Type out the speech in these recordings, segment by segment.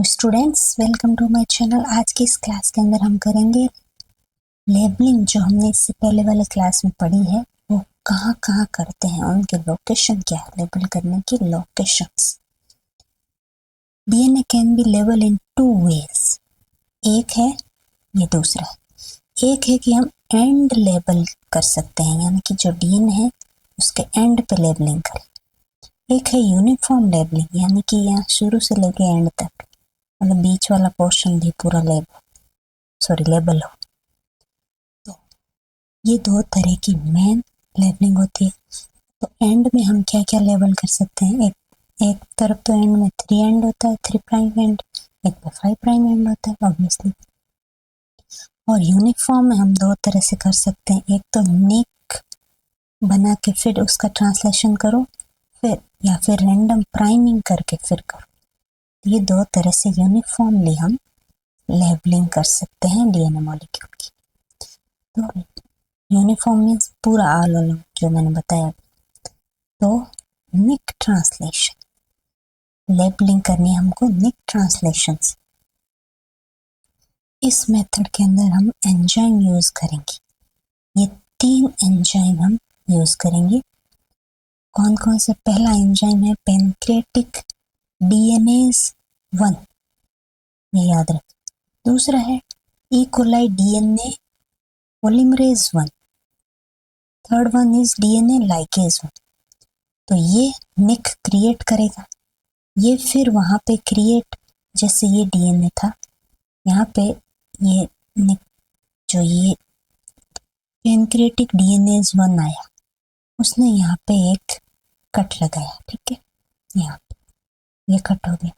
Students, welcome to my channel. आज की इस क्लास के अंदर हम करेंगे लेबलिंग। जो हमने इससे पहले वाले क्लास में पढ़ी है वो कहाँ कहाँ करते हैं, उनके लोकेशन क्या है, लेबल करने की locations. DNA can be label in two ways. एक है, ये दूसरा है। एक है कि हम एंड लेबल कर सकते हैं, यानी कि जो डीएनए है उसके एंड पे लेबलिंग करें। एक है यूनिफॉर्म लेबलिंग, यानी कि यहाँ शुरू से लेके एंड तक, मतलब बीच वाला पोर्शन भी पूरा लेबल हो। तो ये दो तरह की मेन लेबलिंग होती है। तो एंड में हम क्या क्या लेबल कर सकते हैं। एक तरफ तो एंड में 3 एंड होता है, 3 प्राइम एंड, एक पे 5 प्राइम एंड होता है ऑब्वियसली। और यूनिफॉर्म में हम दो तरह से कर सकते हैं। एक तो निक बना के फिर उसका ट्रांसलेशन करो, या फिर रैंडम प्राइमिंग करके फिर करो। ये दो तरह से यूनिफॉर्मली हम लेबलिंग कर सकते हैं डीएनए मॉलिक्यूल की। तो यूनिफॉर्म मीन्स पूरा ऑल ओवर जो मैंने बताया। तो निक ट्रांसलेशन लेबलिंग करनी हमको, निक ट्रांसलेशन। इस मेथड के अंदर हम एंजाइम यूज करेंगे। ये 3 एंजाइम हम यूज करेंगे। कौन कौन से? पहला एंजाइम है पैनक्रियाटिक डीएनएज 1, ये याद रखें। दूसरा है E coli DNA polymerase 1। Third one is DNA ligase 1। तो ये निक क्रिएट करेगा। ये फिर वहाँ पे क्रिएट, जैसे ये डीएनए था, यहाँ पे ये निक, जो ये पैनक्रियाटिक डीएनएज 1 आया, उसने यहाँ पे एक कट लगाया। ठीक है, यहाँ पे ये कट हो गया।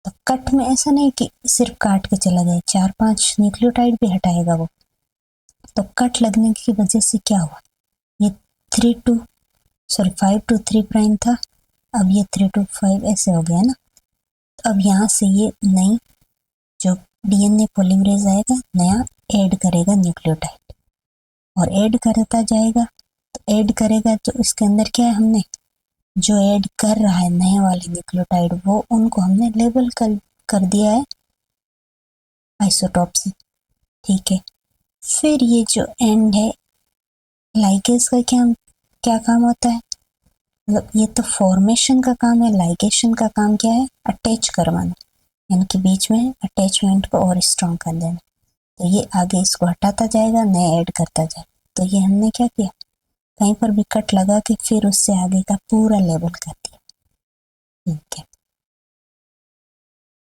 तो कट में ऐसा नहीं कि सिर्फ काट के चला गया, 4-5 न्यूक्लियोटाइड भी हटाएगा वो। तो कट लगने की वजह से क्या हुआ, ये 5 to 3 प्राइम था, अब ये 3 to 5 ऐसे हो गया ना। तो अब यहाँ से ये नई जो डीएनए पॉलीमरेज आएगा, नया ऐड करेगा न्यूक्लियोटाइड, और ऐड करता जाएगा। तो ऐड करेगा तो इसके अंदर क्या है, हमने जो ऐड कर रहा है नए वाले न्यूक्लियोटाइड, वो उनको हमने लेबल कर दिया है आइसोटॉप से। ठीक है, फिर ये जो एंड है लाइगेज का, क्या काम होता है, मतलब ये तो फॉर्मेशन का काम है। लाइगेशन का काम क्या है, अटैच करवाना, यानी कि बीच में अटैचमेंट को और स्ट्रॉन्ग कर देना। तो ये आगे इसको हटाता जाएगा, नए ऐड करता जाएगा। तो ये हमने क्या किया, कहीं पर भी कट लगा के फिर उससे आगे का पूरा लेबल कर दिया। ठीक है,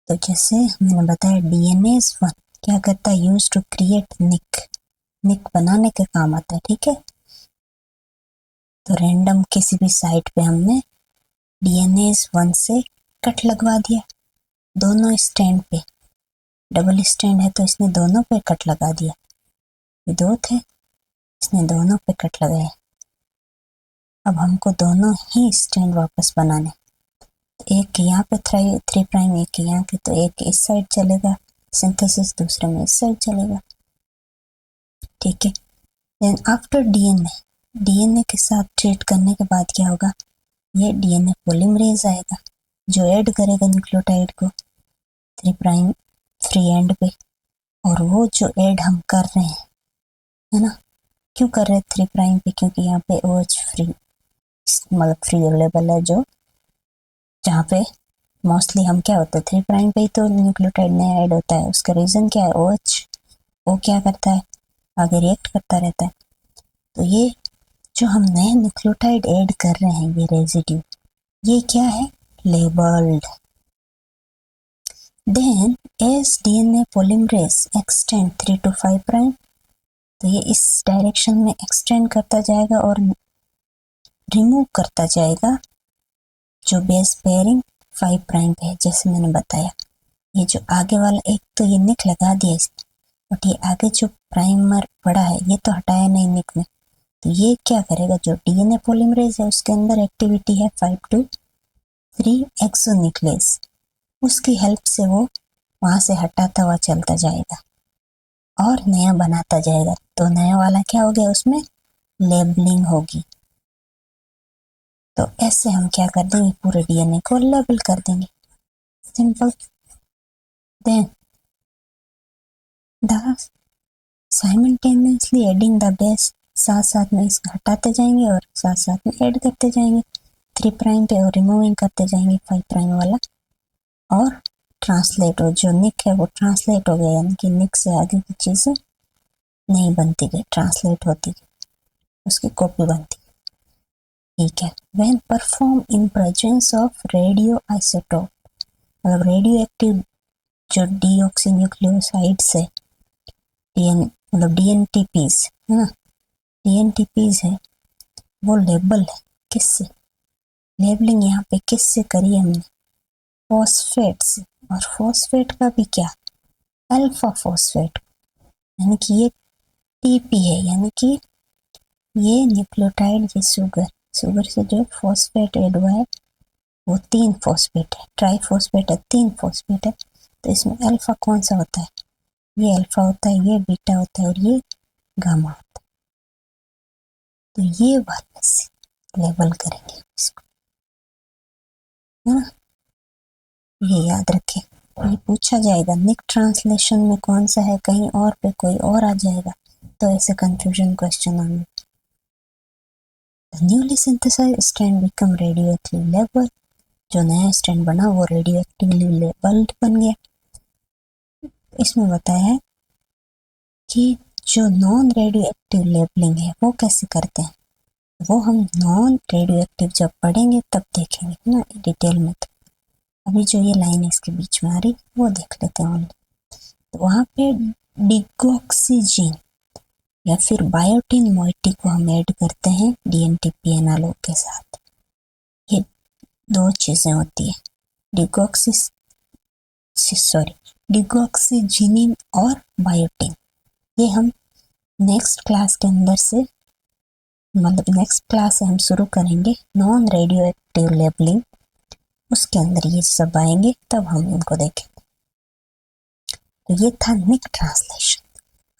तो जैसे मैंने बताया डीएनए 1 क्या करता है, यूज टू क्रिएट निक बनाने के काम आता है। ठीक है, तो रैंडम किसी भी साइट पे हमने डीएनए 1 से कट लगवा दिया, दोनों स्टैंड पे। डबल स्टैंड है तो इसने दोनों पे कट लगा दिया, ये 2 थे, इसने दोनों पे कट लगाया। अब हमको दोनों ही स्टैंड वापस बनाने। एक यहाँ पे 3 प्राइम, एक यहाँ के, तो एक इस साइड चलेगा सिंथेसिस, दूसरे में इस साइड चलेगा। ठीक है, देन आफ्टर डीएनए के साथ ट्रीट करने के बाद क्या होगा, ये डीएनए पॉलीमरेज आएगा जो ऐड करेगा न्यूक्लियोटाइड को 3 प्राइम फ्री एंड पे। और वो जो ऐड हम कर रहे हैं, है ना, क्यों कर रहे हैं 3 प्राइम पे, क्योंकि यहाँ पे OH फ्री, मतलब फ्री अवेलेबल है, जो जहाँ पे मोस्टली हम क्या होता है 3 प्राइम पे ही तो न्यूक्लियोटाइड नया ऐड होता है। उसका रीज़न क्या है, OH, वो क्या करता है, आगे रिएक्ट करता रहता है। तो ये जो हम नए न्यूक्लियोटाइड ऐड कर रहे हैं, ये रेजिड्यू, ये क्या है, labelled. Then as DNA polymerase extend 3 to 5 prime, तो ये इस डायरेक्शन में एक्सटेंड करता जाएगा और रिमूव करता जाएगा जो बेस पेयरिंग 5 प्राइम पे है। जैसे मैंने बताया, ये जो आगे वाला, एक तो ये निक लगा दिया इसने, बट ये आगे जो प्राइमर पड़ा है ये तो हटाया नहीं निक में। तो ये क्या करेगा, जो डीएनए पॉलीमरेज है उसके अंदर एक्टिविटी है 5 to 3 एक्सोन्यूक्लियस, उसकी हेल्प से वो वहाँ से हटाता हुआ चलता जाएगा और नया बनाता जाएगा। तो नया वाला क्या हो गया, उसमें लेबलिंग होगी। तो ऐसे हम क्या कर देंगे, पूरे डीएनए को लेबल कर देंगे। Simple. Then the simultaneously adding the base, साथ साथ में इसको हटाते जाएंगे और साथ साथ में ऐड करते जाएंगे 3 प्राइम पे और रिमूविंग करते जाएंगे 5 प्राइम वाला, और ट्रांसलेट हो जो निक है वो ट्रांसलेट हो गया, यानी कि निक से आगे की चीज़ें नहीं बनती गई, ट्रांसलेट होती गई, उसकी कॉपी बनती, ठीक है। When perform in presence of radio isotope, मतलब रेडियो एक्टिव जो डीऑक्सी न्यूक्लियोसाइड्स है, मतलब डीएनटीपीज है ना, डीएनटीपीज है, वो लेबल है किससे, लेबलिंग यहाँ पे किससे करी हमने, फॉस्फेट से, और फॉस्फेट का भी क्या, अल्फा फॉस्फेट, यानी कि ये टीपी है, यानी कि ये न्यूक्लियोटाइड, ये शुगर से जो फॉस्फेट ऐड हुआ है वो 3 फॉस्फेट है, ट्राई फॉस्फेट है, 3 फॉस्फेट है, तो इसमें अल्फा कौन सा होता है, ये अल्फा होता है, ये बीटा होता है और ये गामा होता है, तो ये वाले से लेबल करेंगे इसको, है ना, ये याद रखें, ये पूछा जाएगा निक ट्रांसलेशन में कौन सा है, कहीं और पे कोई और आ जाएगा तो ऐसे कंफ्यूजन क्वेश्चन होंगे। Newly synthesised strand become radioactive label, जो नया स्ट्रैंड बना वो रेडियो एक्टिवली लेबल्ड बन गया। इसमें बताया है कि जो नॉन रेडियो एक्टिव लेबलिंग है वो कैसे करते हैं, वो हम नॉन रेडियो एक्टिव जब पढ़ेंगे तब देखेंगे ना डिटेल में, तो अभी जो ये लाइन इसके बीच में आ रही वो देख लेते हैं ओनली। तो वहाँ पे डिगॉक्सीजिन या फिर बायोटिन मोइटी को हम ऐड करते हैं डीएनटीपी एनालॉग के साथ, ये 2 चीज़ें होती है, डिगॉक्सीजिनिन और बायोटिन, ये हम नेक्स्ट क्लास के अंदर से, मतलब नेक्स्ट क्लास से हम शुरू करेंगे नॉन रेडियो एक्टिव लेबलिंग, उसके अंदर ये सब आएंगे तब हम इनको देखेंगे। तो ये था निक ट्रांसलेशन।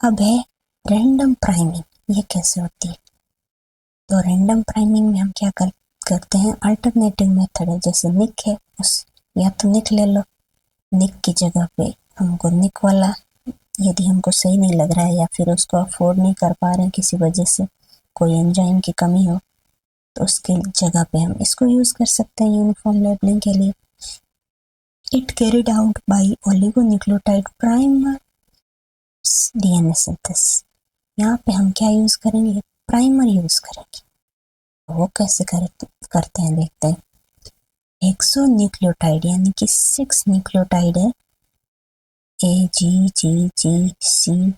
अब है रैंडम प्राइमिंग, ये कैसे होती है, तो रैंडम प्राइमिंग में हम क्या करते हैं, अल्टरनेटिव मेथड है, जैसे निक है उस या तो निक ले लो, निक की जगह पे हमको निक वाला, यदि हमको सही नहीं लग रहा है या फिर उसको अफोर्ड नहीं कर पा रहे हैं किसी वजह से, कोई एंजाइम की कमी हो, तो उसके जगह पे हम इसको यूज़ कर सकते हैं यूनिफॉर्म लेबलिंग के लिए। It carried out by oligonucleotide primer DNA synthesis, यहाँ पे हम क्या यूज़ करेंगे, प्राइमर यूज़ करेंगे, वो कैसे करते हैं देखते हैं। हेक्सो न्यूक्लियोटाइड यानी कि 6 न्यूक्लियोटाइड है, ए जी जी जी सी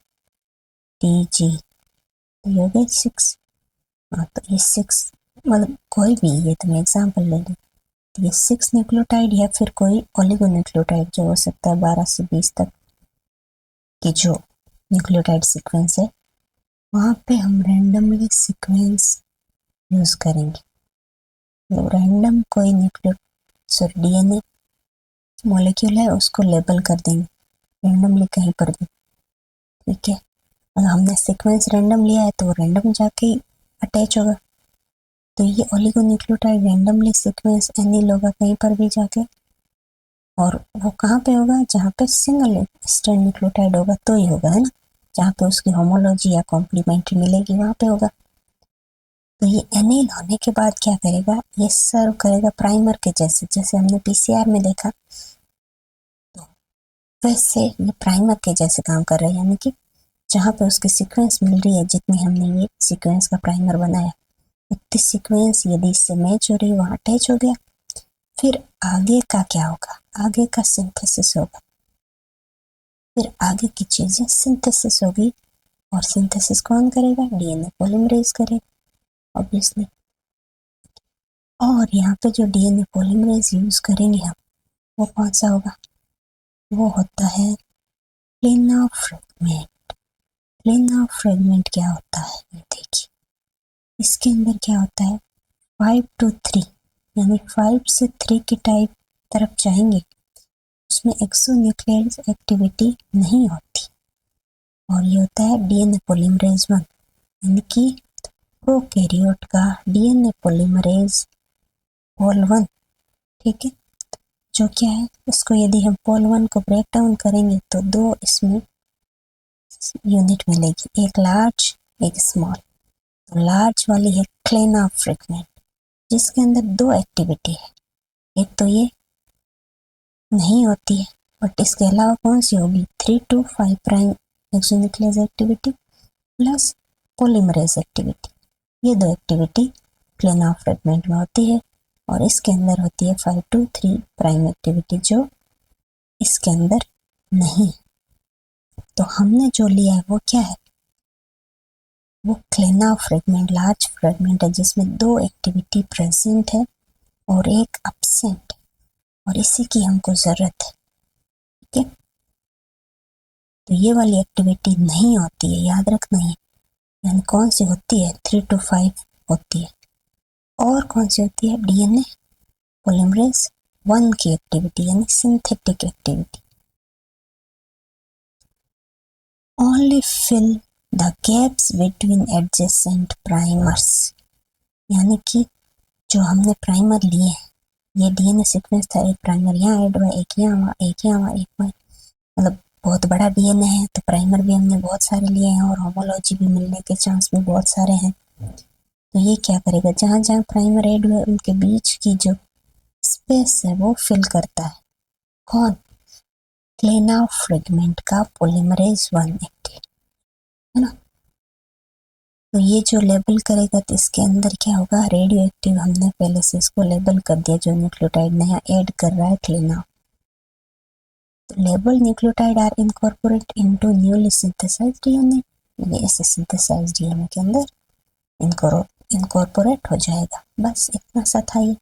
टी जी, ये हो गए 6, हाँ तो ये 6 मतलब कोई भी, ये तो मैं एग्जाम्पल ले लूँ, ये 6 न्यूक्लियोटाइड या फिर कोई ओलिगोन्यूक्लियोटाइड जो हो सकता है 12 से 20 तक की जो न्यूक्लियोटाइड सीक्वेंस है, वहाँ पे हम रैंडमली सीक्वेंस यूज़ करेंगे, मतलब रैंडम कोई डीएनए मॉलिक्यूल है उसको लेबल कर देंगे रैंडमली कहीं पर भी, ठीक है। अगर हमने सीक्वेंस रैंडम लिया है तो वो रैंडम जाके ही अटैच होगा, तो ये ओलिगोन्यूक्लियोटाइड रैंडमली सीक्वेंस एनिल होगा कहीं पर भी जाके, और वो कहाँ पे होगा, जहाँ पे सिंगल स्ट्रैंड न्यूक्लियोटाइड होगा तो ही होगा, है ना, जहाँ पे उसकी होमोलॉजी या कॉम्प्लीमेंट्री मिलेगी वहाँ पे होगा। तो ये एनिल होने के बाद क्या करेगा, ये सर्व करेगा प्राइमर के जैसे, जैसे हमने पीसीआर में देखा, तो वैसे ये प्राइमर के जैसे काम कर रहा है, यानी कि जहाँ पे उसकी सीक्वेंस मिल रही है, जितनी हमने ये सीक्वेंस का प्राइमर बनाया, उतनी सीक्वेंस यदि इससे मैच हो रही है वहाँ अटैच हो गया, फिर आगे का क्या होगा, आगे का सिंथेसिस होगा, फिर आगे की चीज़ें सिंथेसिस होगी, और सिंथेसिस कौन करेगा, डीएनए पॉलीमरेज करेगा ऑब्वियसली। और यहाँ पे जो डीएनए पॉलीमरेज यूज़ करेंगे हम, वो कौन सा होगा, वो होता है प्लेना फ्रेगमेंट। प्लेना फ्रेगमेंट क्या होता है, ये देखिए, इसके अंदर क्या होता है, 5 to 3 यानी 5 से 3 की टाइप तरफ जाएंगे, उसमें एक्सोन्यूक्लियर एक्टिविटी नहीं होती, और ये होता है डीएनए पॉलीमरेज 1, यानी कि प्रोकैरियोट का डीएनए पॉलीमरेज पॉल 1, ठीक है, जो क्या है, इसको यदि हम पोल 1 को ब्रेक डाउन करेंगे तो दो इसमें यूनिट मिलेगी, एक लार्ज एक स्मॉल। तो लार्ज वाली है क्लेनार्फ फ्रेगमेंट, जिसके अंदर दो एक्टिविटी है, एक तो ये नहीं होती है, बट इसके अलावा कौन सी होगी, 3 to 5 prime exonuclease activity plus polymerase activity. ये दो एक्टिविटी क्लेनार्फ फ्रेगमेंट में होती है, और इसके अंदर होती है 5 to 3 प्राइम एक्टिविटी, जो इसके अंदर नहीं। तो हमने जो लिया है वो क्या है, वो क्लेनार्फ फ्रेगमेंट, लार्ज फ्रेगमेंट है, जिसमें दो एक्टिविटी प्रेजेंट है और एक एब्सेंट, और इसी की हमको जरूरत है। ठीक है, तो ये वाली एक्टिविटी नहीं होती है, याद रखना है। यानी कौन सी होती है, 3 to 5 होती है। और कौन सी होती है, डीएनए पॉलीमरेज 1 की एक्टिविटी, यानी synthetic activity. Only fill the gaps between adjacent primers, यानी कि जो हमने प्राइमर लिए हैं, ये डीएनए सीक्वेंस था, एक प्राइमर यहाँ ऐड हुआ, एक यहाँ हुआ, एक यहाँ हुआ, एक वहाँ, मतलब बहुत बड़ा डीएनए है, तो प्राइमर भी हमने बहुत सारे लिए हैं और होमोलॉजी भी मिलने के चांस भी बहुत सारे हैं। तो ये क्या करेगा, जहाँ जहाँ प्राइमर ऐड हुए उनके बीच की जो स्पेस है वो फिल करता है। कौन, क्लेनार्फ फ्रेगमेंट का पॉलीमरेज 1 एक्टिव, है ना। तो ये जो लेबल करेगा तो इसके अंदर क्या होगा, रेडियो एक्टिव, हमने पहले से इसको लेबल कर दिया, जो न्यूक्लियोटाइड नया ऐड कर रहा है क्लेनार्फ। तो label nucleotide are incorporate into newly synthesised DNA, ये ऐसे सिंथेसाइज्ड डीएनए के अंदर इनकॉर्पोरेट हो जाएगा। बस इतना सा था ये।